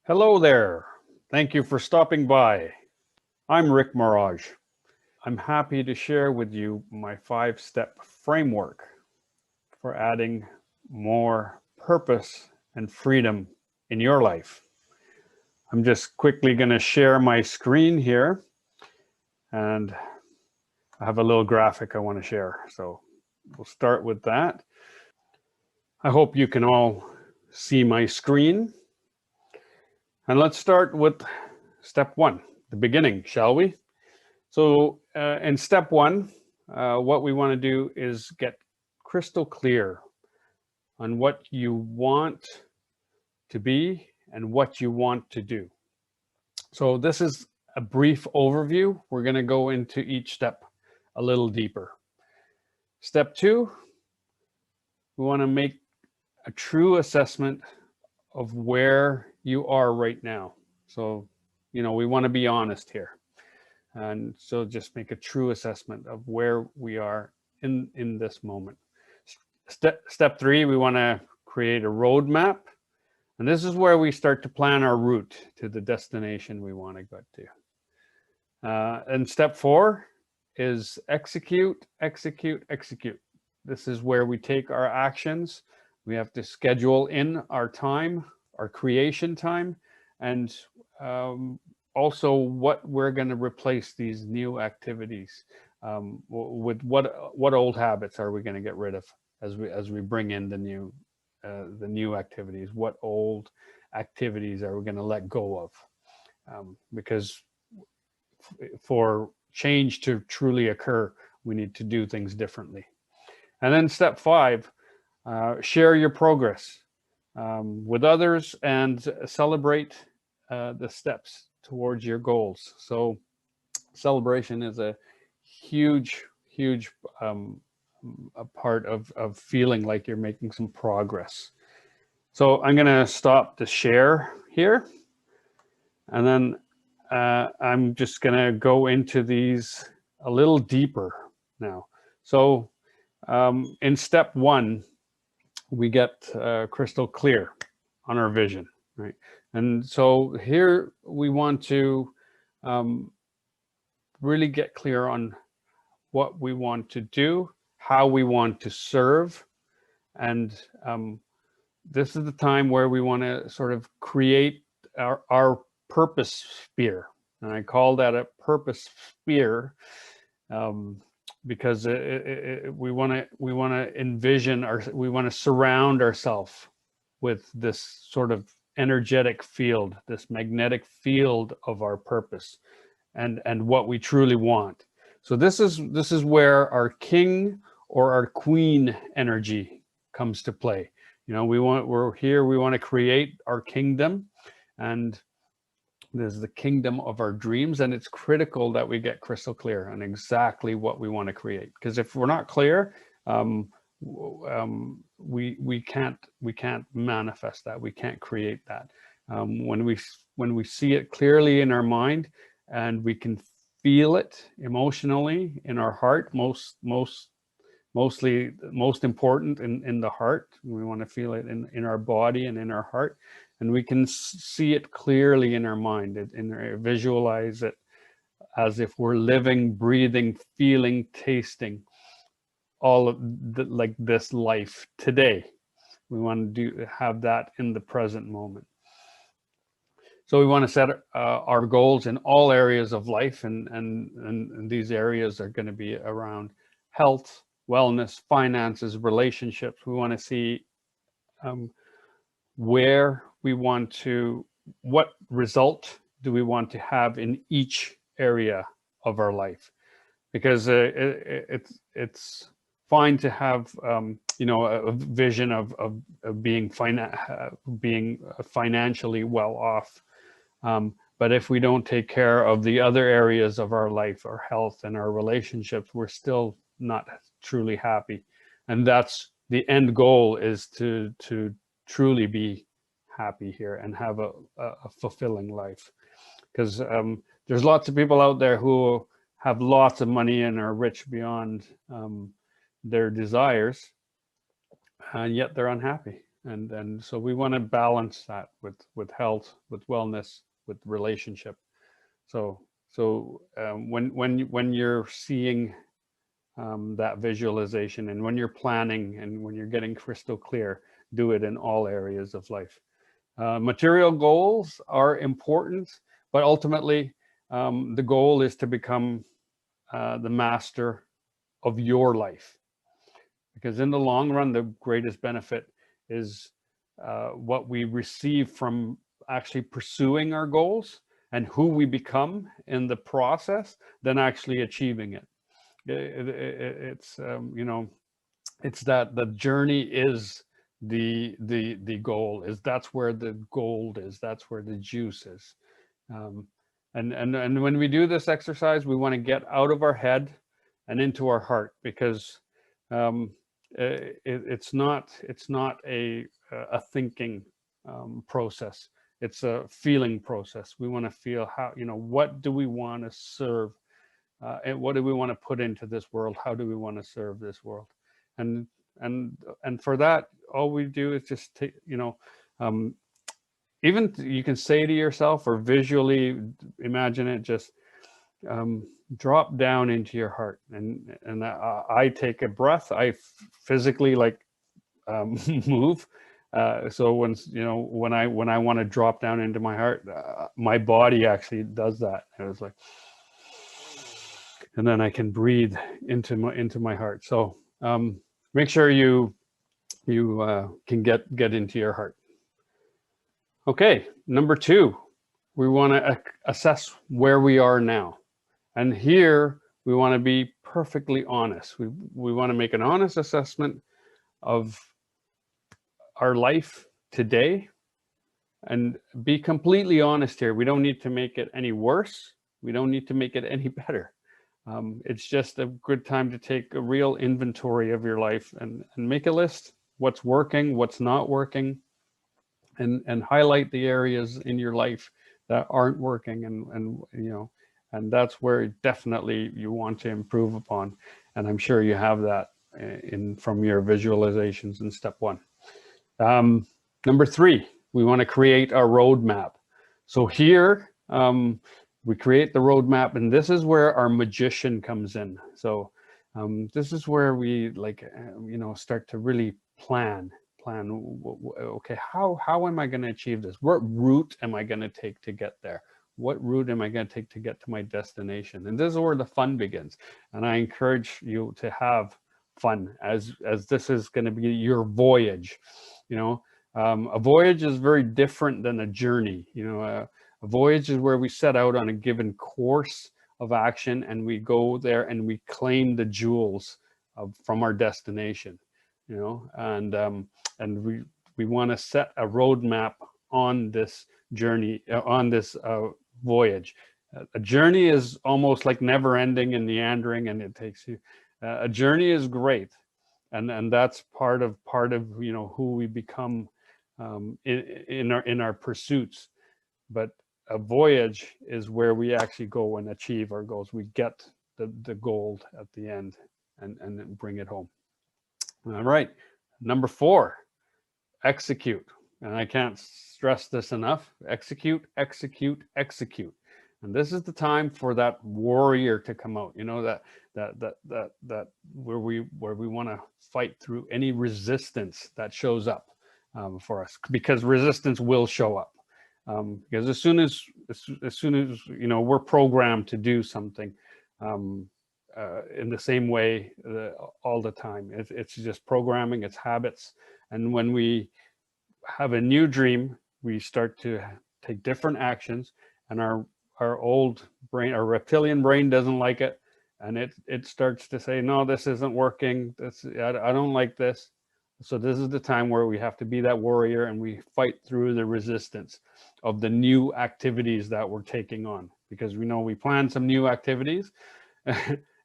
Hello there. Thank you for stopping by. I'm Rick Mirage. I'm happy to share with you my 5-step framework for adding more purpose and freedom in your life. I'm just quickly going to share my screen here, and I have a little graphic I want to share. So we'll start with that. I hope you can all see my screen. And let's start with step 1, the beginning, shall we? So in step 1, what we want to do is get crystal clear on what you want to be and what you want to do. So this is a brief overview. We're going to go into each step a little deeper. Step 2, we want to make a true assessment of where you are right now. So, we want to be honest here. And so just make a true assessment of where we are in this moment. Step 3, we want to create a roadmap. And this is where we start to plan our route to the destination we want to get to. And step 4 is execute, execute, execute. This is where we take our actions. We have to schedule in our time, our creation time, and also what we're going to replace these new activities with. What old habits are we going to get rid of as we bring in the new activities? What old activities are we going to let go of? Because for change to truly occur, we need to do things differently. And then step 5, share your progress with others and celebrate the steps towards your goals. So celebration is a huge a part of feeling like you're making some progress. So I'm going to stop the share here, and then I'm just going to go into these a little deeper now. So in step 1, we get crystal clear on our vision, right? And so here we want to really get clear on what we want to do, how we want to serve. And this is the time where we want to sort of create our purpose sphere. And I call that a purpose sphere because we want to envision we want to surround ourselves with this sort of energetic field, this magnetic field of our purpose and what we truly want. So this is where our king or our queen energy comes to play. We're here, we want to create our kingdom, and this is the kingdom of our dreams, and it's critical that we get crystal clear on exactly what we want to create. Because if we're not clear, we can't manifest that. We can't create that. When we see it clearly in our mind, and we can feel it emotionally in our heart, mostly most important in the heart. We want to feel it in our body and in our heart, and we can see it clearly in our mind and visualize it as if we're living, breathing, feeling, tasting all of like this life today. We want to have that in the present moment. So we want to set our goals in all areas of life, and these areas are going to be around health, wellness, finances, relationships. We want to see where we want to, what result do we want to have in each area of our life, because it's fine to have a vision of being financially well off. But if we don't take care of the other areas of our life, our health and our relationships, we're still not truly happy. And that's the end goal, is to truly be happy here and have a fulfilling life. Because there's lots of people out there who have lots of money and are rich beyond their desires, and yet they're unhappy. And so we want to balance that with health, with wellness, with relationship. So when you're seeing that visualization, and when you're planning, and when you're getting crystal clear, do it in all areas of life. Material goals are important, but ultimately the goal is to become the master of your life, because in the long run, the greatest benefit is what we receive from actually pursuing our goals, and who we become in the process, than actually achieving it. It's it's that the journey is the goal. Is That's where the gold is. That's where the juice is. Um, and when we do this exercise, we want to get out of our head and into our heart, because um, it's not a thinking process. It's a feeling process. We want to feel how, what do we want to serve, and what do we want to put into this world? How do we want to serve this world? And and for that, all we do is just take, um, even you can say to yourself, or visually imagine it, just drop down into your heart. And I take a breath. I physically move. So when I want to drop down into my heart, my body actually does that. And it's like, and then I can breathe into my heart. So make sure you can get into your heart. Okay, number 2, we want to assess where we are now. And here we want to be perfectly honest. We want to make an honest assessment of our life today, and be completely honest here. We don't need to make it any worse. We don't need to make it any better. It's just a good time to take a real inventory of your life, and make a list: what's working, what's not working, and highlight the areas in your life that aren't working, and that's where definitely you want to improve upon. And I'm sure you have that from your visualizations in step 1. Number 3, we want to create a roadmap. So here we create the roadmap, and this is where our magician comes in. So this is where we start to really plan. Okay, how am I going to achieve this? What route am I going to take to get there? What route am I going to take to get to my destination? And this is where the fun begins. And I encourage you to have fun, as this is going to be your voyage. A voyage is very different than a journey. A voyage is where we set out on a given course of action, and we go there and we claim the jewels from our destination. And we want to set a roadmap on this journey, on this voyage. A journey is almost like never ending and meandering, and it takes you. A journey is great, and that's part of who we become in our pursuits. But a voyage is where we actually go and achieve our goals. We get the gold at the end, and then bring it home. All right, number 4, execute. And I can't stress this enough: execute, execute, execute. And this is the time for that warrior to come out. That where we want to fight through any resistance that shows up for us, because resistance will show up. Because as soon as we're programmed to do something in the same way all the time. It's just programming, it's habits. And when we have a new dream, we start to take different actions, and our old brain, our reptilian brain, doesn't like it, and it starts to say, no, this isn't working. I don't like this. So this is the time where we have to be that warrior, and we fight through the resistance of the new activities that we're taking on, because we plan some new activities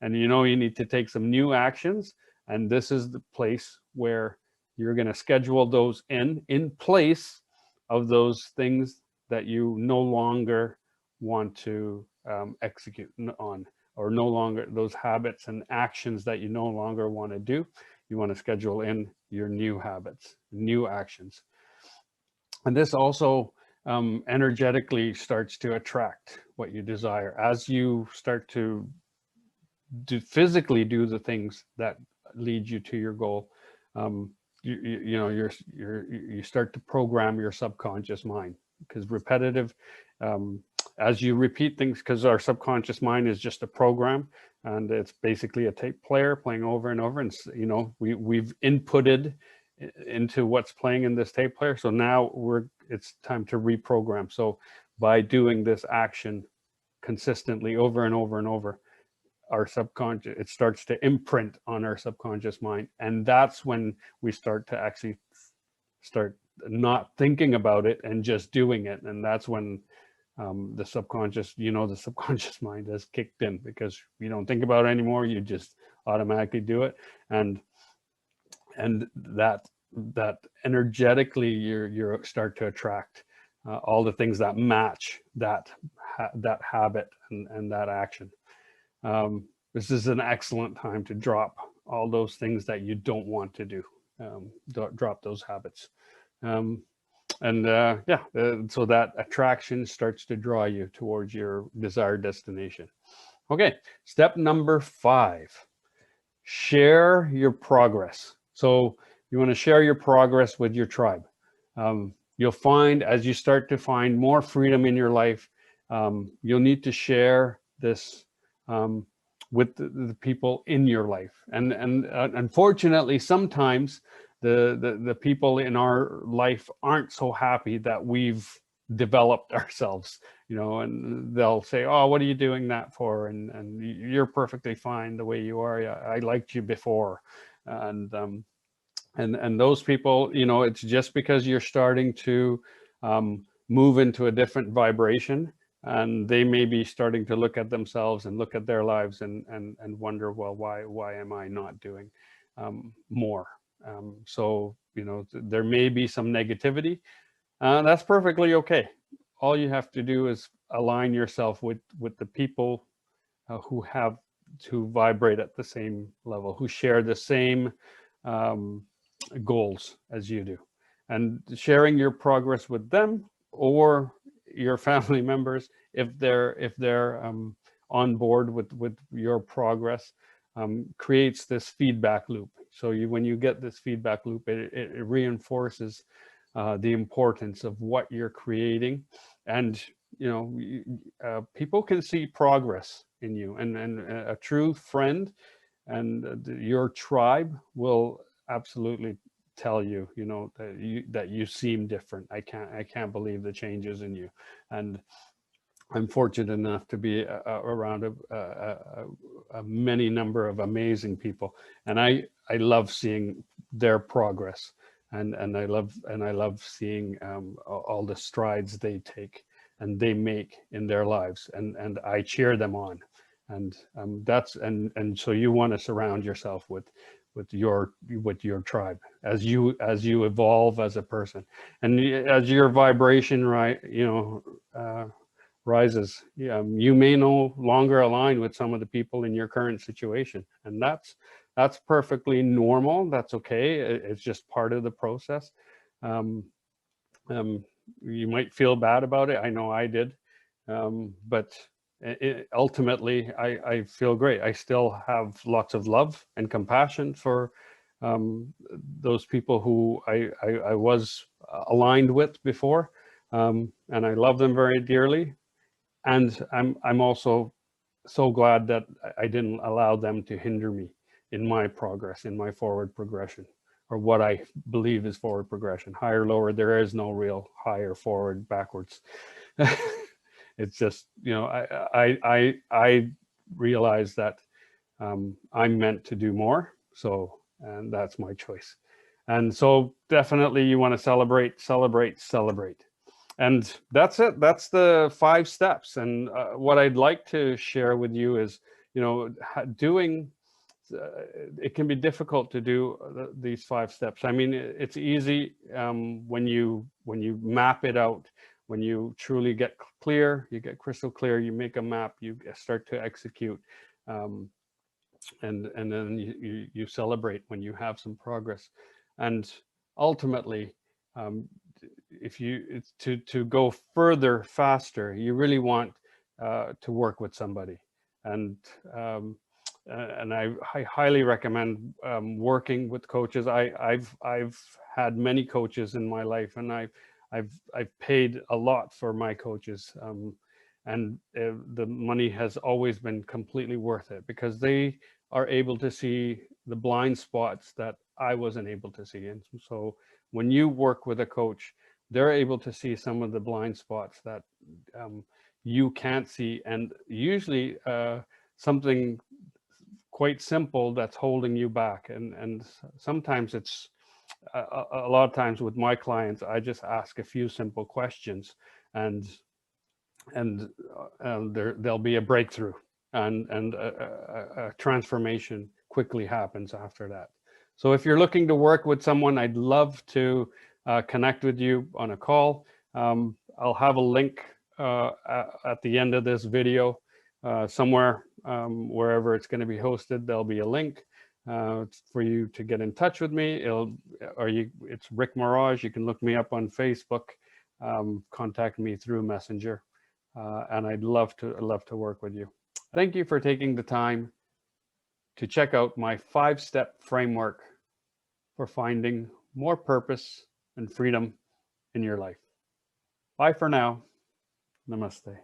and you need to take some new actions. And this is the place where you're going to schedule those in place of those things that you no longer want to execute on, or no longer those habits and actions that you no longer want to do. you want to schedule in your new habits, new actions. And this also energetically starts to attract what you desire as you start to physically do the things that lead you to your goal. Um, you know, you start to program your subconscious mind, because repetitive, as you repeat things, because our subconscious mind is just a program, and it's basically a tape player playing over and over. And you know, we've inputted into what's playing in this tape player. So now it's time to reprogram. So by doing this action consistently over and over and over, our subconscious, it starts to imprint on our subconscious mind. And that's when we start to actually start not thinking about it and just doing it. And that's when the subconscious, you know, the subconscious mind has kicked in, because you don't think about it anymore. You just automatically do it. And that energetically you start to attract all the things that match that habit and that action. This is an excellent time to drop all those things that you don't want to do. Drop those habits. So that attraction starts to draw you towards your desired destination. Okay, step number 5, share your progress. So you want to share your progress with your tribe. You'll find, as you start to find more freedom in your life, you'll need to share this with the people in your life. And unfortunately, sometimes the people in our life aren't so happy that we've developed ourselves, you know, and they'll say, oh, what are you doing that for? And you're perfectly fine the way you are. I liked you before. And those people, you know, it's just because you're starting to move into a different vibration, and they may be starting to look at themselves and look at their lives and wonder, well, why am I not doing more? So, you know, there may be some negativity. That's perfectly okay. All you have to do is align yourself with the people who vibrate at the same level, who share the same goals as you do, and sharing your progress with them or your family members, if they're on board with your progress, creates this feedback loop. So when you get this feedback loop, it reinforces the importance of what you're creating. And you know, people can see progress in you, and a true friend and your tribe will absolutely tell you, you know, that you seem different. I can't believe the changes in you. And I'm fortunate enough to be around a many number of amazing people, and I love seeing their progress, and I love seeing all the strides they take and they make in their lives, and I cheer them on. And so you want to surround yourself with your tribe as you evolve as a person, and as your vibration, right, you know, rises. You may no longer align with some of the people in your current situation, and that's perfectly normal. That's okay. It's just part of the process. Um, you might feel bad about it. I know I did, but ultimately, I feel great. I still have lots of love and compassion for those people who I was aligned with before, and I love them very dearly. And I'm also so glad that I didn't allow them to hinder me in my progress, in my forward progression, or what I believe is forward progression. Higher, lower, there is no real higher, forward, backwards. It's just, you know, I realize that I'm meant to do more. So, and that's my choice. And so definitely you want to celebrate, celebrate, celebrate. And that's it. That's the 5 steps. And what I'd like to share with you is, you know, doing, it can be difficult to do these 5 steps. I mean, it's easy when you map it out, when you truly get clear, you get crystal clear, you make a map, you start to execute. and then you celebrate when you have some progress. And ultimately, um, if you to go further faster, you really want to work with somebody. And um, and I highly recommend working with coaches. I've had many coaches in my life, and I've paid a lot for my coaches, and the money has always been completely worth it, because they are able to see the blind spots that I wasn't able to see. And so when you work with a coach, they're able to see some of the blind spots that you can't see, and usually something quite simple that's holding you back. And sometimes it's a lot of times with my clients, I just ask a few simple questions, and there'll be a breakthrough, and a transformation quickly happens after that. So if you're looking to work with someone, I'd love to connect with you on a call. I'll have a link at the end of this video somewhere, wherever it's going to be hosted. There'll be a link for you to get in touch with me. It's Rick Mirage. You can look me up on Facebook, contact me through Messenger. And I'd love to work with you. Thank you for taking the time to check out my 5-step framework for finding more purpose and freedom in your life. Bye for now. Namaste.